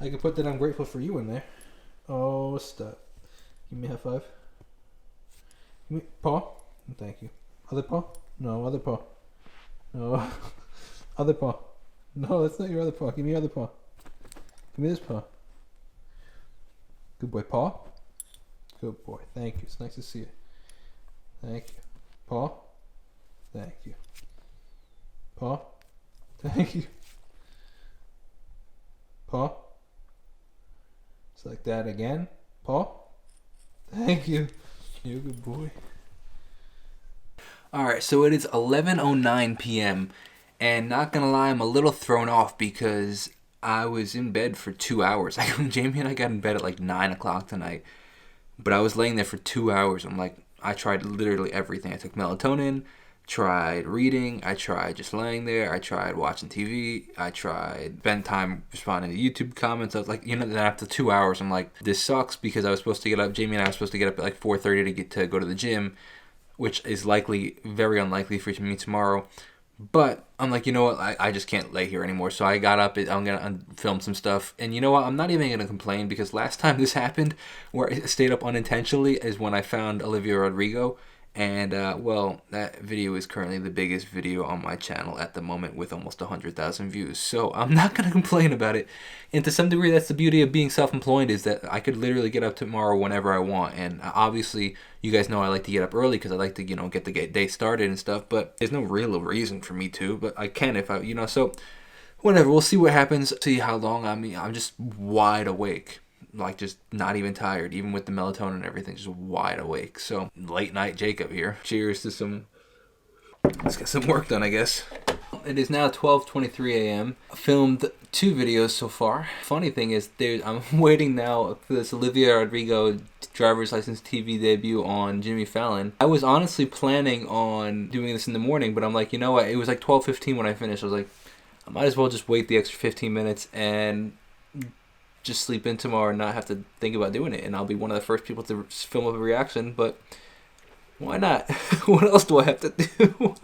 I could put that I'm grateful for you in there. Oh, stop. Give me a high five. Give me paw. Thank you. Other paw? No, other paw. No. Other paw. No, that's not your other paw. Give me your other paw. Give me this paw. Good boy, paw. Good boy. Thank you. It's nice to see you. Thank you. Paw. Thank you. Paw. Thank you. Paw. Just like that again. Paw. Thank you. You're a good boy. Alright, so it is 11:09 p.m. and not gonna lie, I'm a little thrown off because I was in bed for 2 hours. Jamie and I got in bed at like 9 o'clock tonight, but I was laying there for 2 hours. I tried literally everything. I took melatonin, tried reading, I tried just laying there, I tried watching TV, I tried spend time responding to YouTube comments. I was like, then after 2 hours, I'm like, this sucks because I was supposed to get up. Jamie and I were supposed to get up at like 4:30 to go to the gym, which is very unlikely for me tomorrow. But I'm like, you know what? I just can't lay here anymore. So I got up. I'm going to film some stuff. And you know what? I'm not even going to complain because last time this happened, where I stayed up unintentionally, is when I found Olivia Rodrigo. And, that video is currently the biggest video on my channel at the moment with almost 100,000 views. So I'm not going to complain about it. And to some degree, that's the beauty of being self-employed, is that I could literally get up tomorrow whenever I want. And obviously, you guys know I like to get up early because I like to, get the day started and stuff. But there's no real reason for me to. But I can if I, so whatever. We'll see what happens. See how long I'm just wide awake. Like, just not even tired, even with the melatonin and everything, just wide awake. So, late night Jacob here. Cheers to let's get some work done, I guess. It is now 12:23 a.m. Filmed 2 videos so far. Funny thing is, I'm waiting now for this Olivia Rodrigo driver's license TV debut on Jimmy Fallon. I was honestly planning on doing this in the morning, but I'm like, you know what? It was like 12:15 when I finished. I was like, I might as well just wait the extra 15 minutes and just sleep in tomorrow and not have to think about doing it, and I'll be one of the first people to film a reaction. But why not? What else do I have to do?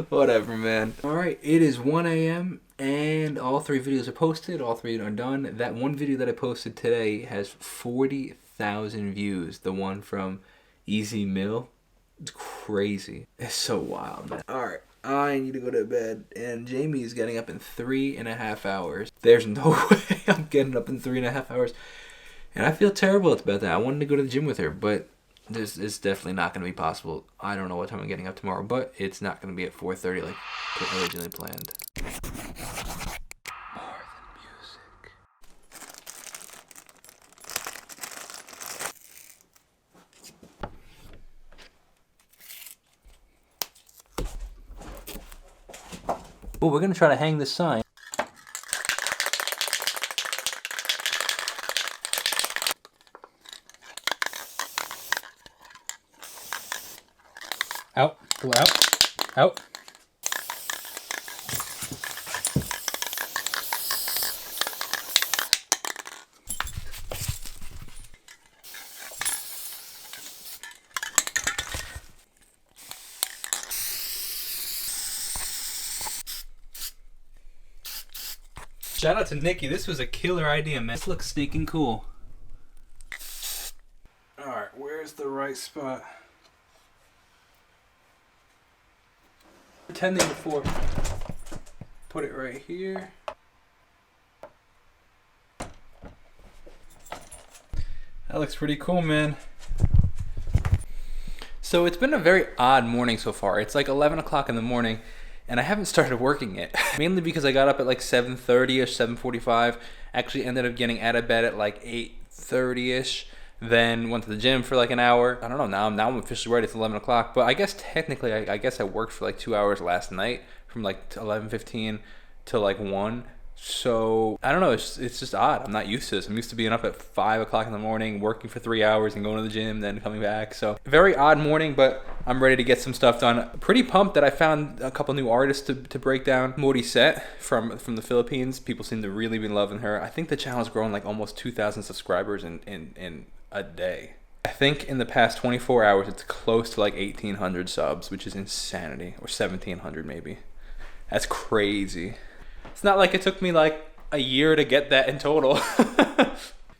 Whatever, man. Alright, it is 1 a.m. and all 3 videos are posted. All 3 are done. That one video that I posted today has 40,000 views. The one from Easy Mill. It's crazy. It's so wild, man. Alright, I need to go to bed, and Jamie is getting up in 3.5 hours. There's no way I'm getting up in 3.5 hours, and I feel terrible about that. I wanted to go to the gym with her, but it's definitely not going to be possible. I don't know what time I'm getting up tomorrow, but it's not going to be at 4:30 like originally planned. More than music. Oh, we're going to try to hang this sign. Out, pull out, out. Shout out to Nikki. This was a killer idea, man. This looks stinking cool. Alright, where's the right spot? Pretending before. Put it right here. That looks pretty cool, man. So it's been a very odd morning so far. It's like 11 o'clock in the morning, and I haven't started working yet. Mainly because I got up at like 7:30ish, 7:45. Actually ended up getting out of bed at like 8:30ish. Then went to the gym for like an hour. I don't know, now I'm officially ready. It's 11 o'clock. But I guess technically, I guess I worked for like 2 hours last night from like 11:15 to like 1. So, I don't know, it's just odd. I'm not used to this. I'm used to being up at 5 o'clock in the morning, working for 3 hours and going to the gym, then coming back. So, very odd morning, but I'm ready to get some stuff done. Pretty pumped that I found a couple new artists to break down. Morissette from the Philippines. People seem to really be loving her. I think the channel's grown like almost 2,000 subscribers in a day. I think in the past 24 hours, it's close to like 1,800 subs, which is insanity. Or 1,700 maybe. That's crazy. It's not like it took me like a year to get that in total.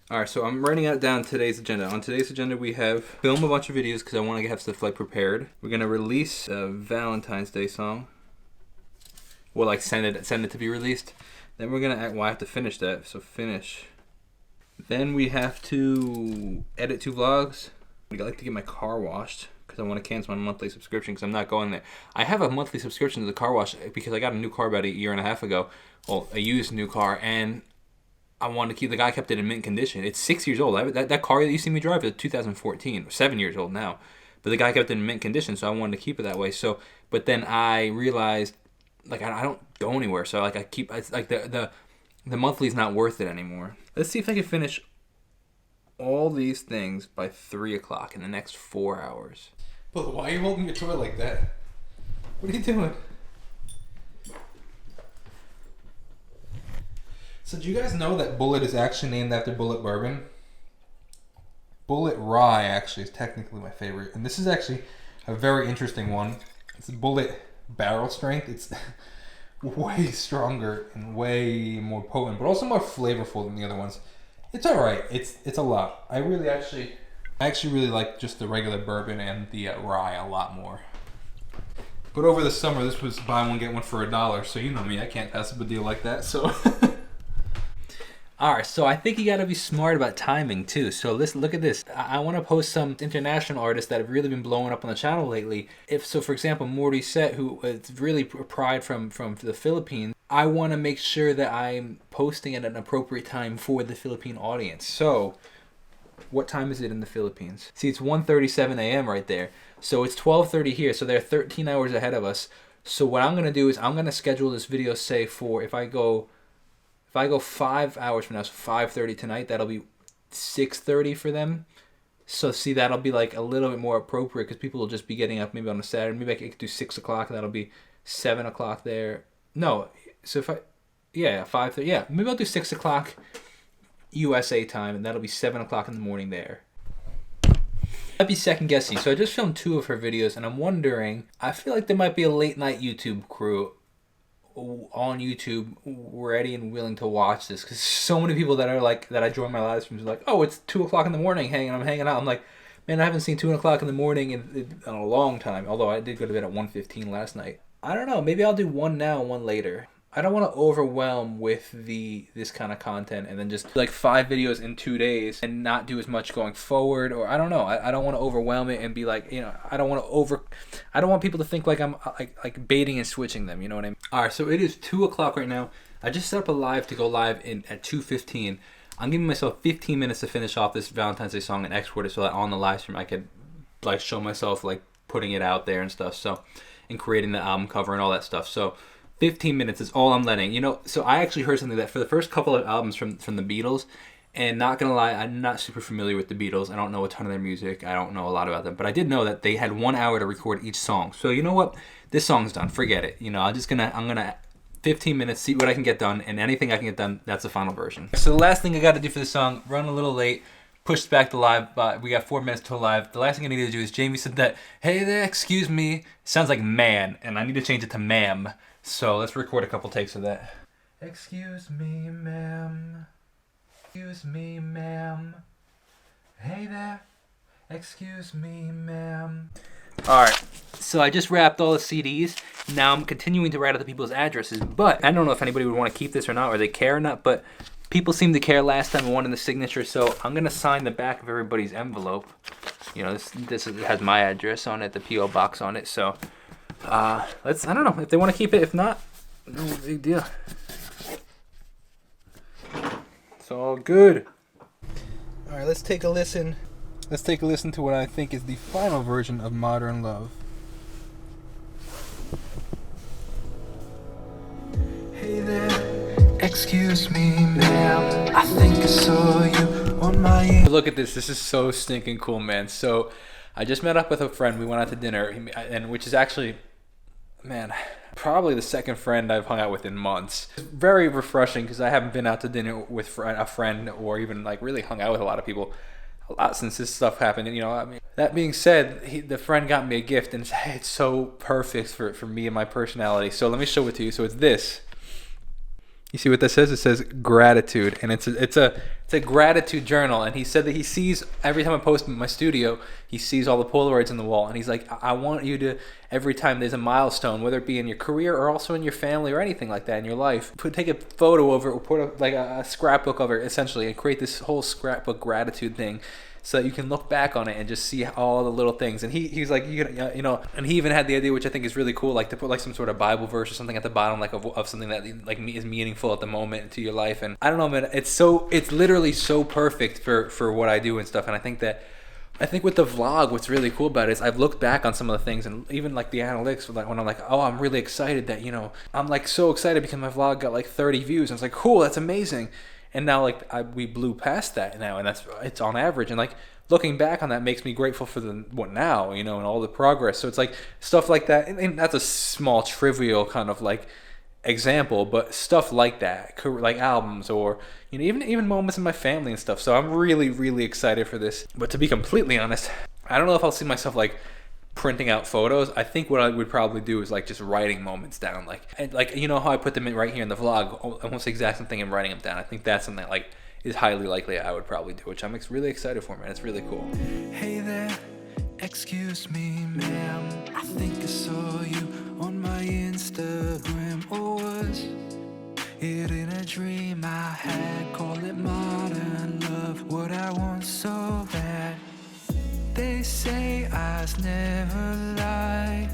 Alright, so I'm writing out down today's agenda. On today's agenda, we have film a bunch of videos because I want to have stuff like prepared. We're gonna release a Valentine's Day song. Well, like send it to be released. Then we're gonna well, I have to finish that. So finish. Then we have to edit 2 vlogs. I'd like to get my car washed because I want to cancel my monthly subscription because I'm not going there. I have a monthly subscription to the car wash because I got a new car about a year and a half ago. Well, a used new car, and I wanted to keep, the guy kept it in mint condition. It's 6 years old. That car that you see me drive is 2014, 7 years old now. But the guy kept it in mint condition, so I wanted to keep it that way. So, but then I realized, like, I don't go anywhere. So, like, it's like the monthly is not worth it anymore. Let's see if I can finish all these things by 3 o'clock in the next 4 hours. But why are you holding your toy like that? What are you doing? So do you guys know that Bullet is actually named after Bullet Bourbon? Bullet Rye actually is technically my favorite. And this is actually a very interesting one. It's Bullet barrel strength. It's way stronger and way more potent, but also more flavorful than the other ones. It's alright. It's a lot. I actually really like just the regular bourbon and the rye a lot more. But over the summer, this was buy one, get one for $1. So you know me, I can't pass up a deal like that. So... Alright, so I think you gotta be smart about timing too. So listen, look at this. I want to post some international artists that have really been blowing up on the channel lately. For example, Morty Set, who is really pride from the Philippines, I want to make sure that I'm posting at an appropriate time for the Philippine audience. So, what time is it in the Philippines? See, it's 1:37 a.m. right there. So it's 12:30 here, so they're 13 hours ahead of us. So what I'm gonna do is I'm gonna schedule this video, say, for if I go 5 hours from now, so 5:30 tonight, that'll be 6:30 for them. So see, that'll be like a little bit more appropriate because people will just be getting up maybe on a Saturday. Maybe I could do 6 o'clock, and that'll be 7 o'clock there. No, so if 5:30, yeah, maybe I'll do 6 o'clock USA time, and that'll be 7 o'clock in the morning there. I'd be second guessing. So I just filmed 2 of her videos, and I'm wondering, I feel like there might be a late night YouTube crew on YouTube ready and willing to watch this, because so many people that are like, that I join my live streams are like, oh, it's 2 o'clock in the morning, I'm hanging out. I'm like, man, I haven't seen 2 o'clock in the morning in a long time, although I did go to bed at 1:15 last night. I don't know, maybe I'll do one now and one later. I don't want to overwhelm with this kind of content and then just like 5 videos in 2 days and not do as much going forward, or I don't know. I don't want to overwhelm it and be like, you know, I don't want people to think like I'm like baiting and switching them, you know what I mean? All right, so it is 2 o'clock right now. I just set up a live to go live at 2:15. I'm giving myself 15 minutes to finish off this Valentine's Day song and export it so that on the live stream I could like show myself like putting it out there and stuff. So, and creating the album cover and all that stuff. So 15 minutes is all I'm letting. You know, so I actually heard something that for the first couple of albums from the Beatles, and not gonna lie, I'm not super familiar with the Beatles. I don't know a ton of their music. I don't know a lot about them. But I did know that they had 1 hour to record each song. So you know what? This song's done. Forget it. You know, I'm gonna 15 minutes, see what I can get done, and anything I can get done, that's the final version. So the last thing I gotta do for this song, run a little late, pushed back the live, but we got 4 minutes till live. The last thing I need to do is, Jamie said that, hey there, excuse me. It sounds like man, and I need to change it to ma'am. So let's record a couple takes of that. Excuse me, ma'am. Excuse me, ma'am. Hey there. Excuse me, ma'am. Alright, so I just wrapped all the CDs. Now I'm continuing to write out the people's addresses, but I don't know if anybody would want to keep this or not, or they care or not, but people seemed to care last time and wanted the signature, so I'm going to sign the back of everybody's envelope. You know, this has my address on it, the P.O. box on it, so... I don't know if they want to keep it. If not, no big deal. It's all good. All right, let's take a listen. Let's take a listen to what I think is the final version of Modern Love. Hey there, excuse me, ma'am. I think I saw you on my... Look at this. This is so stinking cool, man. So I just met up with a friend. We went out to dinner, and which is actually, man, probably the second friend I've hung out with in months. It's very refreshing because I haven't been out to dinner with a friend or even like really hung out with a lot of people a lot since this stuff happened. And, you know, I mean, that being said, the friend got me a gift, and it's so perfect for me and my personality. So let me show it to you. So it's this. You see what that says? It says gratitude, and it's a gratitude journal. And he said that he sees every time I post in my studio, he sees all the Polaroids on the wall, and he's like, I want you to, every time there's a milestone, whether it be in your career or also in your family or anything like that in your life, take a photo of it or put a scrapbook of it essentially, and create this whole scrapbook gratitude thing. So that you can look back on it and just see all the little things. And he's like, you know, and he even had the idea, which I think is really cool, like to put like some sort of Bible verse or something at the bottom, like of something that like is meaningful at the moment to your life. And I don't know, man, it's literally so perfect for what I do and stuff. And I think with the vlog, what's really cool about it is I've looked back on some of the things, and even like the analytics, like when I'm like, oh, I'm really excited that, you know, I'm like so excited because my vlog got like 30 views. And it's like, cool, that's amazing. And now like we blew past that now, and it's on average. And like looking back on that makes me grateful for what now, you know, and all the progress. So it's like stuff like that, and that's a small trivial kind of like example, but stuff like that, like albums, or you know, even moments in my family and stuff. So I'm really, really excited for this. But to be completely honest, I don't know if I'll see myself like printing out photos. I think what I would probably do is like just writing moments down, like you know how I put them in right here in the vlog, almost the exact same thing, and writing them down. I think that's something that like is highly likely I would probably do, which I'm really excited for, man. It's really cool. Hey there, excuse me, ma'am. I think I saw you on my Instagram, or was it in a dream I had? Call it modern love, what I want so bad. They say eyes never lie.